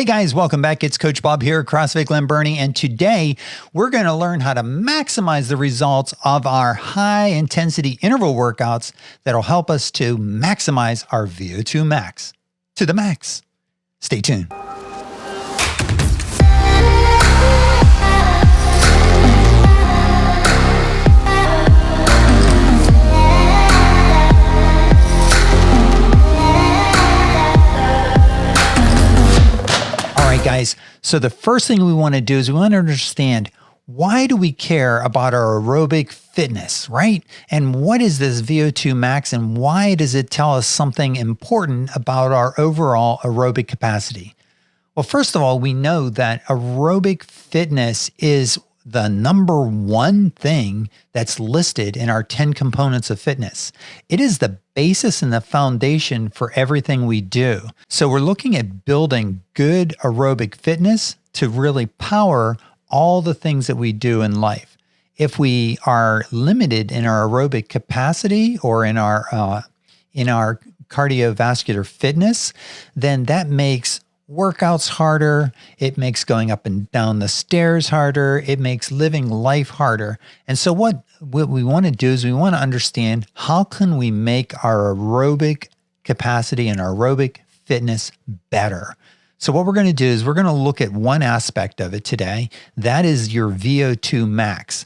Hey guys, welcome back. It's Coach Bob here at CrossFit Glen Burnie, and today we're going to learn how to maximize the results of our high intensity interval workouts that'll help us to maximize our VO2 max to the max. Stay tuned. Guys, so the first thing we want to do is we want to understand, why do we care about our aerobic fitness, right? And what is this VO2 max, and why does it tell us something important about our overall aerobic capacity? Well, first of all, we know that aerobic fitness is the number one thing that's listed in our 10 components of fitness. It is the basis and the foundation for everything we do. So we're looking at building good aerobic fitness to really power all the things that we do in life. If we are limited in our aerobic capacity or in our cardiovascular fitness, then that makes workouts harder. It makes going up and down the stairs harder. It makes living life harder. And so what we want to do is we want to understand, how can we make our aerobic capacity and our aerobic fitness better? So what we're going to do is we're going to look at one aspect of it today. That is your VO2 max.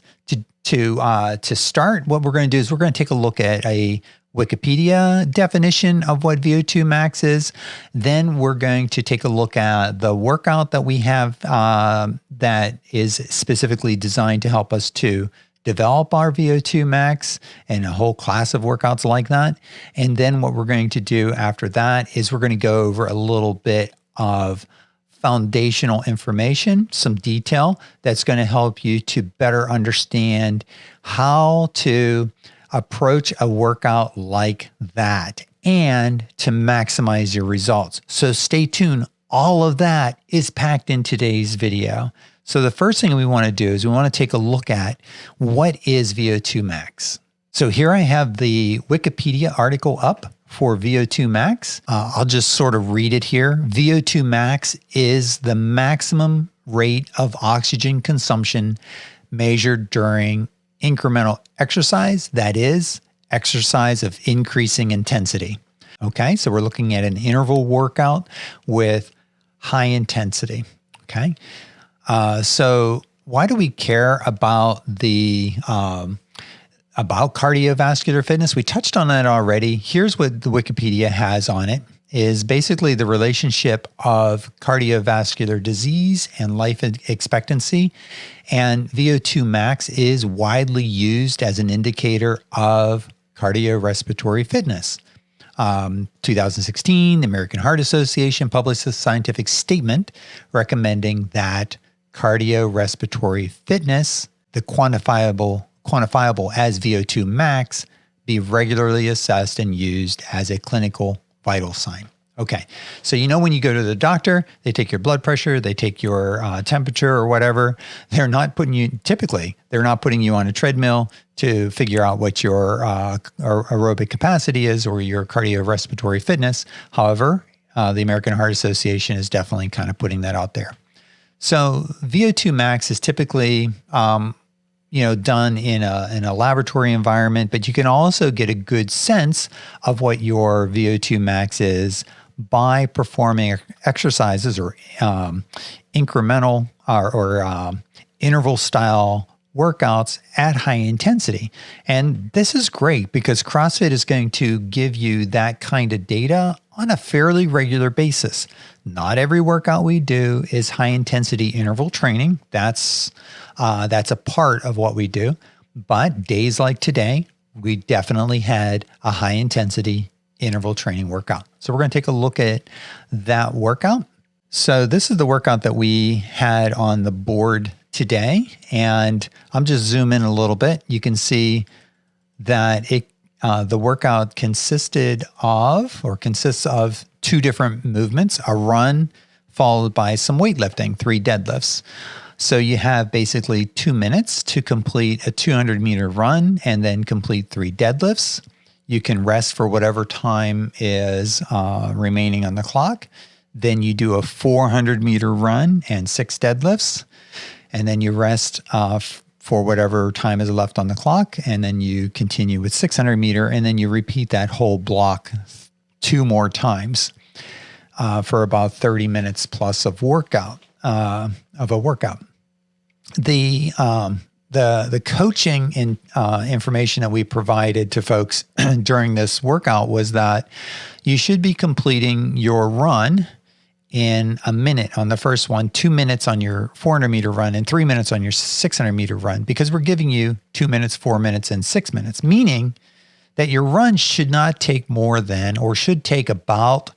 To start, what we're going to do is we're going to take a look at a Wikipedia definition of what VO2 max is. Then we're going to take a look at the workout that we have that is specifically designed to help us to develop our VO2 max, and a whole class of workouts like that. And then what we're going to do after that is we're going to go over a little bit of foundational information, some detail that's going to help you to better understand how to approach a workout like that and to maximize your results. So stay tuned. All of that is packed in today's video. So the first thing we want to do is we want to take a look at, what is VO2 max. So here I have the Wikipedia article up for VO2 max. I'll just sort of read it here. VO2 max is the maximum rate of oxygen consumption measured during incremental exercise, that is, exercise of increasing intensity. Okay, so we're looking at an interval workout with high intensity. Okay, so why do we care about about cardiovascular fitness? We touched on that already. Here's what the Wikipedia has on it, is basically the relationship of cardiovascular disease and life expectancy. And VO2 max is widely used as an indicator of cardiorespiratory fitness. 2016, the American Heart Association published a scientific statement recommending that cardiorespiratory fitness, the quantifiable as VO2 max, be regularly assessed and used as a clinical vital sign. Okay, so when you go to the doctor, they take your blood pressure, they take your temperature or whatever. They're not putting you on a treadmill to figure out what your aerobic capacity is or your cardiorespiratory fitness. However, the American Heart Association is definitely kind of putting that out there. So VO2 max is typically done in a laboratory environment, but you can also get a good sense of what your VO2 max is by performing exercises or incremental or interval style workouts at high intensity. And this is great because CrossFit is going to give you that kind of data on a fairly regular basis. Not every workout we do is high intensity interval training. That's a part of what we do. But days like today, we definitely had a high intensity interval training workout. So we're going to take a look at that workout. So this is the workout that we had on the board today. And I'm just zoom in a little bit. You can see that the workout consists of two different movements: a run followed by some weightlifting, 3 deadlifts. So you have basically 2 minutes to complete a 200-meter run and then complete 3 deadlifts. You can rest for whatever time is remaining on the clock. Then you do a 400-meter run and 6 deadlifts. And then you rest for whatever time is left on the clock. And then you continue with 600-meter. And then you repeat that whole block 2 more times for about 30 minutes plus of workout, of a workout. The coaching information that we provided to folks during this workout was that you should be completing your run in a minute on the first one, 2 minutes on your 400-meter run, and 3 minutes on your 600-meter run, because we're giving you 2 minutes, 4 minutes, and 6 minutes, meaning that your run should not take more than, or should take about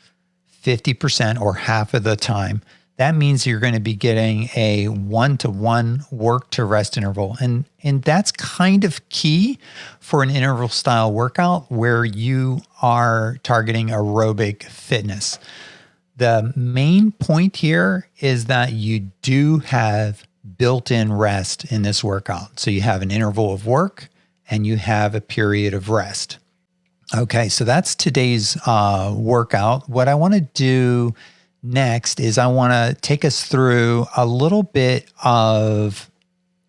50% or half of the time. That means you're going to be getting a 1-to-1 work to rest interval. And that's kind of key for an interval style workout where you are targeting aerobic fitness. The main point here is that you do have built-in rest in this workout. So you have an interval of work and you have a period of rest. Okay, so that's today's workout. What I want to do next is I want to take us through a little bit of,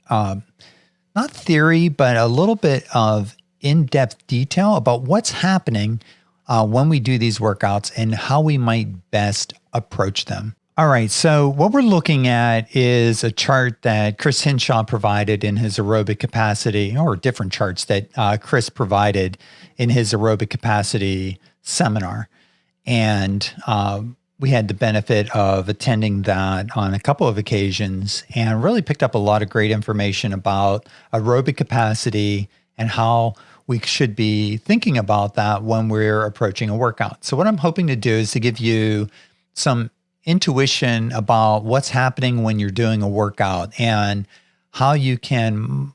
not theory, but a little bit of in-depth detail about what's happening when we do these workouts and how we might best approach them. All right, so what we're looking at is a chart that Chris Hinshaw provided in his aerobic capacity, or different charts that Chris provided in his aerobic capacity seminar. And we had the benefit of attending that on a couple of occasions and really picked up a lot of great information about aerobic capacity and how we should be thinking about that when we're approaching a workout. So what I'm hoping to do is to give you some intuition about what's happening when you're doing a workout and how you can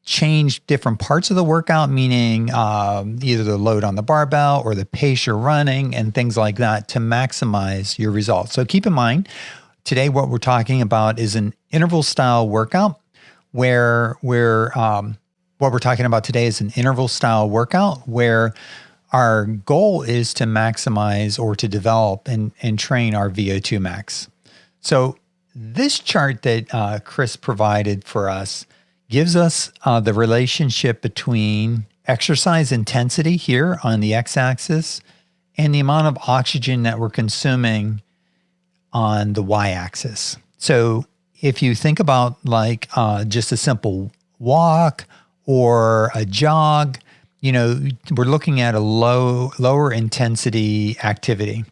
change different parts of the workout, meaning either the load on the barbell or the pace you're running and things like that to maximize your results. So keep in mind, today what we're talking about is an interval style workout where what we're talking about today is an interval style workout where our goal is to maximize or to develop and train our VO2 max. So this chart that Chris provided for us gives us the relationship between exercise intensity here on the x-axis and the amount of oxygen that we're consuming on the y-axis. So if you think about like just a simple walk or a jog, you know, we're looking at a lower intensity activity.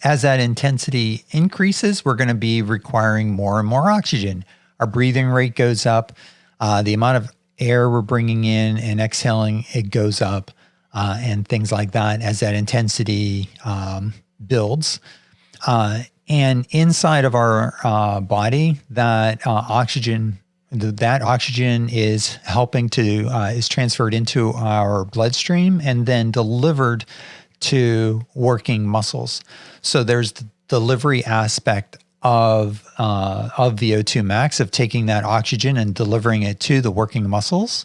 As that intensity increases, we're going to be requiring more and more oxygen. Our breathing rate goes up. The amount of air we're bringing in and exhaling, it goes up, and things like that as that intensity builds. And inside of our body, that oxygen is helping to is transferred into our bloodstream and then delivered to working muscles. So there's the delivery aspect of VO2 max, of taking that oxygen and delivering it to the working muscles.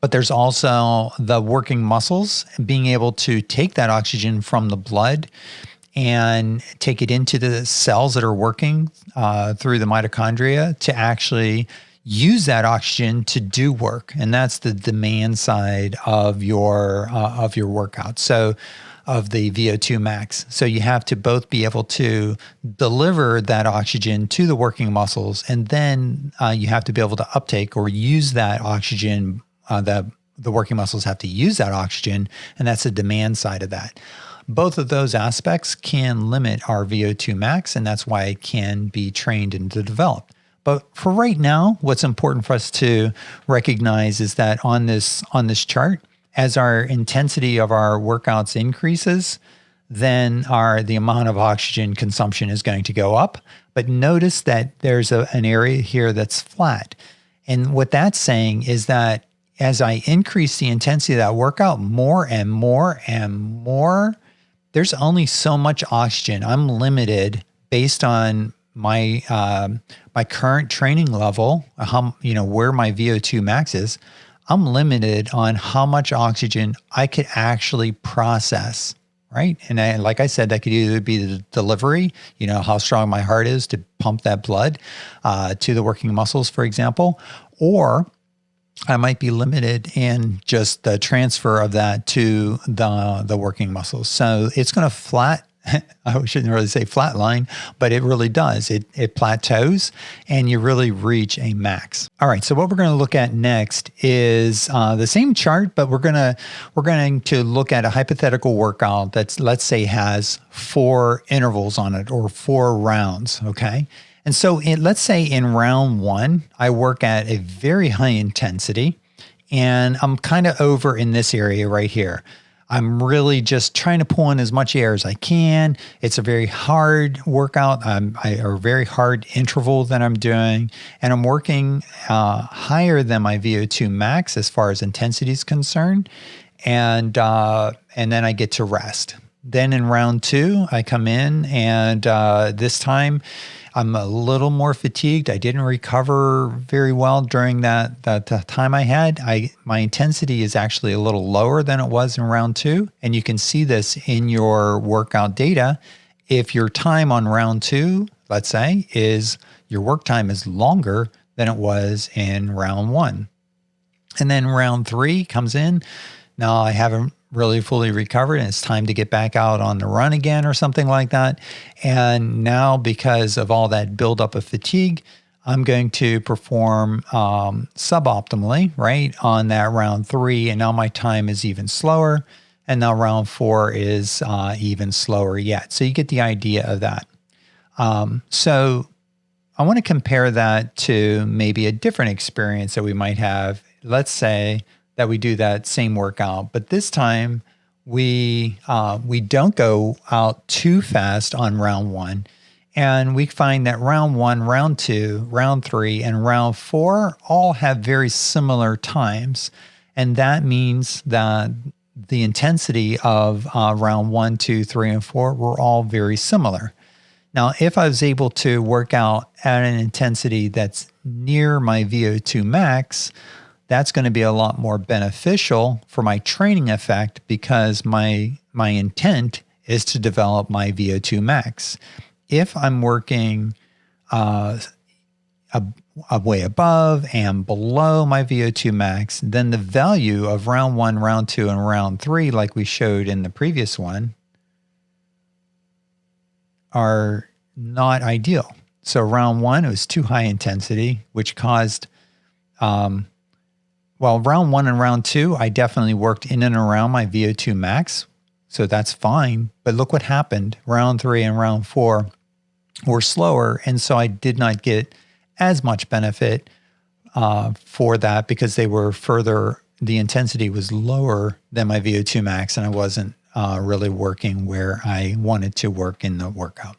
But there's also the working muscles being able to take that oxygen from the blood and take it into the cells that are working through the mitochondria to actually use that oxygen to do work. And that's the demand side of your workout. So of the VO2 max. So you have to both be able to deliver that oxygen to the working muscles, and then you have to be able to uptake or use that oxygen. The working muscles have to use that oxygen, and that's the demand side of that. Both of those aspects can limit our VO2 max, and that's why it can be trained and developed. But for right now, what's important for us to recognize is that on this chart, as our intensity of our workouts increases, then the amount of oxygen consumption is going to go up. But notice that there's an area here that's flat. And what that's saying is that as I increase the intensity of that workout more and more and more, there's only so much oxygen. I'm limited based on my current training level, where my VO2 max is. I'm limited on how much oxygen I could actually process right? And like I said, that could either be the delivery, how strong my heart is to pump that blood to the working muscles, for example, or I might be limited in just the transfer of that to the working muscles. So it's going to I shouldn't really say flatline, but it really does. It plateaus and you really reach a max. All right. So what we're going to look at next is the same chart, but we're going to look at a hypothetical workout that's, let's say, has 4 intervals on it or 4 rounds. Okay. And so let's say in round 1, I work at a very high intensity and I'm kind of over in this area right here. I'm really just trying to pull in as much air as I can. It's a very hard workout, or a very hard interval that I'm doing. And I'm working higher than my VO2 max as far as intensity is concerned. And then I get to rest. Then in round 2, I come in and this time I'm a little more fatigued. I didn't recover very well during that time I had. My intensity is actually a little lower than it was in round 2. And you can see this in your workout data. If your time on round 2, let's say, your work time is longer than it was in round 1. And then round 3 comes in. Now I haven't really fully recovered and it's time to get back out on the run again or something like that. And now because of all that buildup of fatigue, I'm going to perform suboptimally, right, on that round 3. And now my time is even slower. And now round 4 is even slower yet. So you get the idea of that. So I want to compare that to maybe a different experience that we might have. Let's say that we do that same workout, but this time we don't go out too fast on round 1, and we find that round 1, round 2, round 3, and round 4 all have very similar times, and that means that the intensity of round 1, 2, 3, and 4 were all very similar. Now, if I was able to work out at an intensity that's near my VO2 max, that's going to be a lot more beneficial for my training effect because my intent is to develop my VO2 max. If I'm working way above and below my VO2 max, then the value of round 1, round 2, and round 3, like we showed in the previous one, are not ideal. So round 1, it was too high intensity, which caused round 1 and round 2, I definitely worked in and around my VO2 max, so that's fine. But look what happened. Round 3 and round 4 were slower, and so I did not get as much benefit for that because they were the intensity was lower than my VO2 max, and I wasn't really working where I wanted to work in the workout.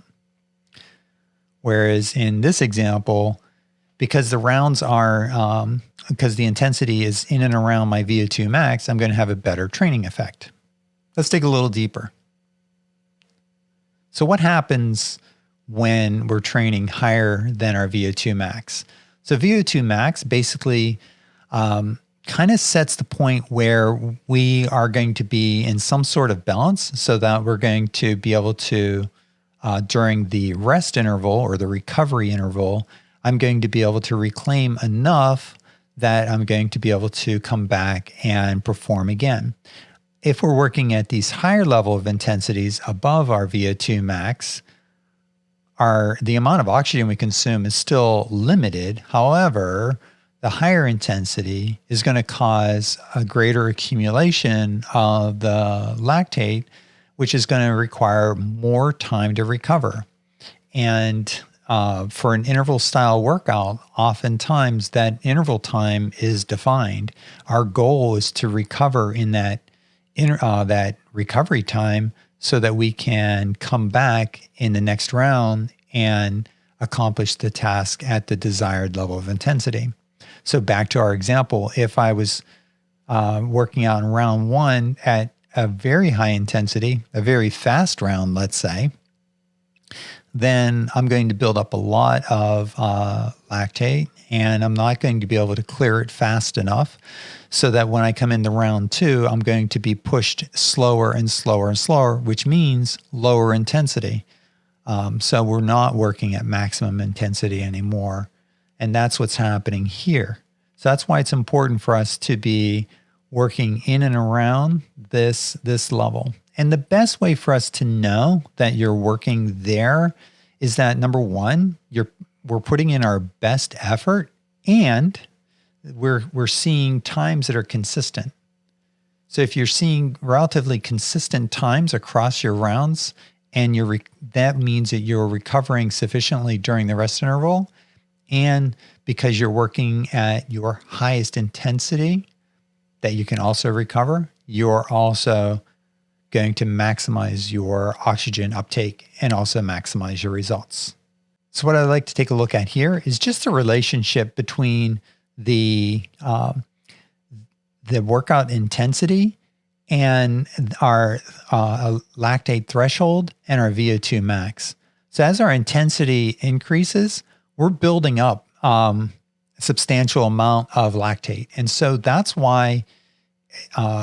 Whereas in this example, because the rounds are, because the intensity is in and around my VO2 max, I'm going to have a better training effect. Let's dig a little deeper. So what happens when we're training higher than our VO2 max? So VO2 max basically kind of sets the point where we are going to be in some sort of balance so that we're going to be able to, during the rest interval or the recovery interval, I'm going to be able to reclaim enough that I'm going to be able to come back and perform again. If we're working at these higher level of intensities above our VO2 max, the amount of oxygen we consume is still limited. However, the higher intensity is going to cause a greater accumulation of the lactate, which is going to require more time to recover. And for an interval style workout, oftentimes that interval time is defined. Our goal is to recover in that recovery time so that we can come back in the next round and accomplish the task at the desired level of intensity. So back to our example, if I was working out in round 1 at a very high intensity, a very fast round, let's say, then I'm going to build up a lot of lactate, and I'm not going to be able to clear it fast enough so that when I come into round 2, I'm going to be pushed slower and slower and slower, which means lower intensity. So we're not working at maximum intensity anymore. And that's what's happening here. So that's why it's important for us to be working in and around this level. And the best way for us to know that you're working there is that, number one, we're putting in our best effort, and we're seeing times that are consistent. So if you're seeing relatively consistent times across your rounds, and that means that you're recovering sufficiently during the rest interval, and because you're working at your highest intensity that you can also recover, you're also going to maximize your oxygen uptake and also maximize your results. So what I'd like to take a look at here is just the relationship between the workout intensity and our lactate threshold and our VO2 max. So as our intensity increases, we're building up a substantial amount of lactate. And so that's why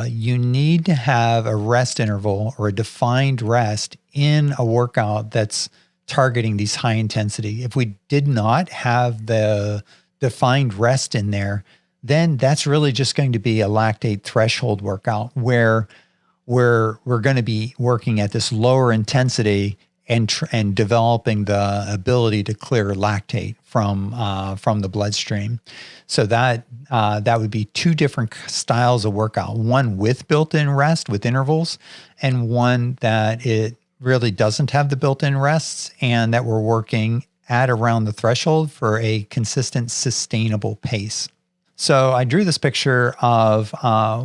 you need to have a rest interval or a defined rest in a workout that's targeting these high intensity. If we did not have the defined rest in there, then that's really just going to be a lactate threshold workout where we're going to be working at this lower intensity and developing the ability to clear lactate from the bloodstream. So that would be two different styles of workout: one with built-in rest with intervals, and one that it really doesn't have the built-in rests, and that we're working at around the threshold for a consistent, sustainable pace. So I drew this picture of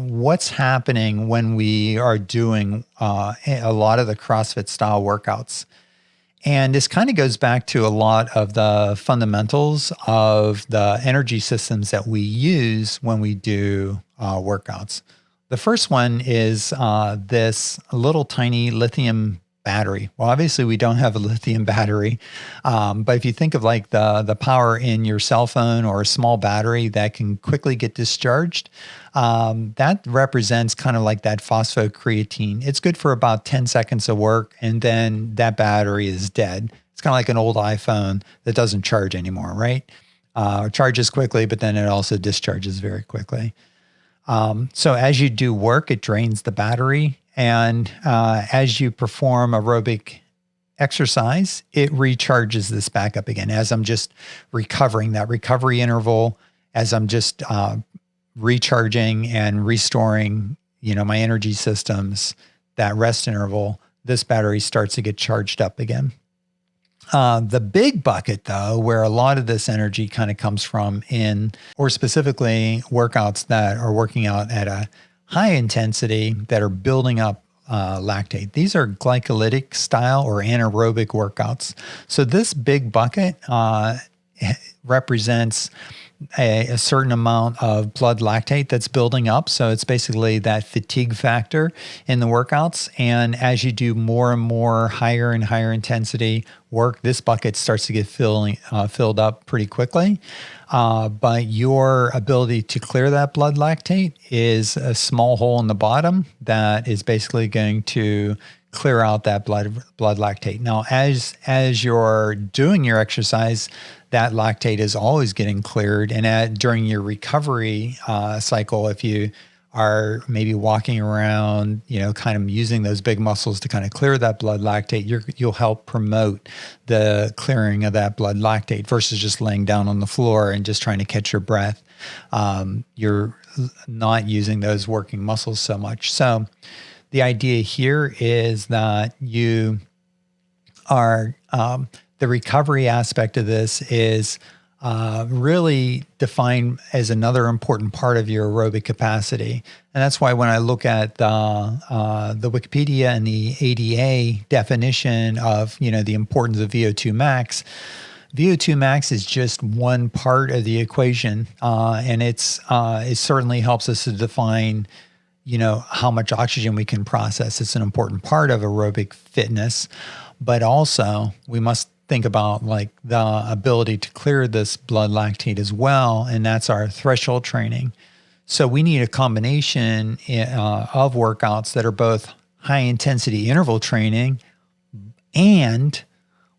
what's happening when we are doing a lot of the CrossFit style workouts. And this kind of goes back to a lot of the fundamentals of the energy systems that we use when we do workouts. The first one is this little tiny lithium battery. Well, obviously we don't have a lithium battery, but if you think of like the power in your cell phone or a small battery that can quickly get discharged, that represents kind of like that phosphocreatine. It's good for about 10 seconds of work, and then that battery is dead. It's kind of like an old iPhone that doesn't charge anymore, right? It charges quickly, but then it also discharges very quickly. So as you do work, it drains the battery. And as you perform aerobic exercise, it recharges this back up again. As I'm just recovering that recovery interval, as I'm just recharging and restoring, my energy systems, that rest interval, this battery starts to get charged up again. The big bucket, though, where a lot of this energy kind of comes from or specifically workouts that are working out at a high intensity that are building up lactate. These are glycolytic style or anaerobic workouts. So this big bucket represents a certain amount of blood lactate that's building up. So it's basically that fatigue factor in the workouts. And as you do more and more higher and higher intensity work, this bucket starts to get filled up pretty quickly. But your ability to clear that blood lactate is a small hole in the bottom that is basically going to clear out that blood lactate. Now, as you're doing your exercise, that lactate is always getting cleared. And during your recovery cycle, if you are maybe walking around, kind of using those big muscles to kind of clear that blood lactate, you'll help promote the clearing of that blood lactate versus just laying down on the floor and just trying to catch your breath. You're not using those working muscles so much. So the idea here is that you are, the recovery aspect of this is really defined as another important part of your aerobic capacity. And that's why when I look at the Wikipedia and the ADA definition of, the importance of VO2 max, VO2 max is just one part of the equation. And it certainly helps us to define, how much oxygen we can process. It's an important part of aerobic fitness. But also, we must think about like the ability to clear this blood lactate as well, and that's our threshold training. So we need a combination of workouts that are both high intensity interval training and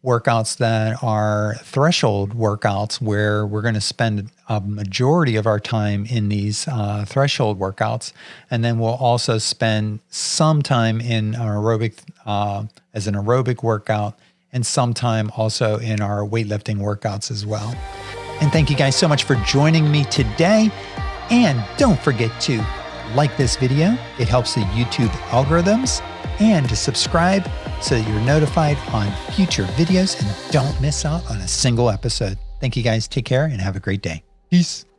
workouts that are threshold workouts, where we're going to spend a majority of our time in these threshold workouts. And then we'll also spend some time in aerobic as an aerobic workout, and some time also in our weightlifting workouts as well. And thank you guys so much for joining me today. And don't forget to like this video. It helps the YouTube algorithms, and to subscribe so that you're notified on future videos and don't miss out on a single episode. Thank you guys. Take care and have a great day. Peace.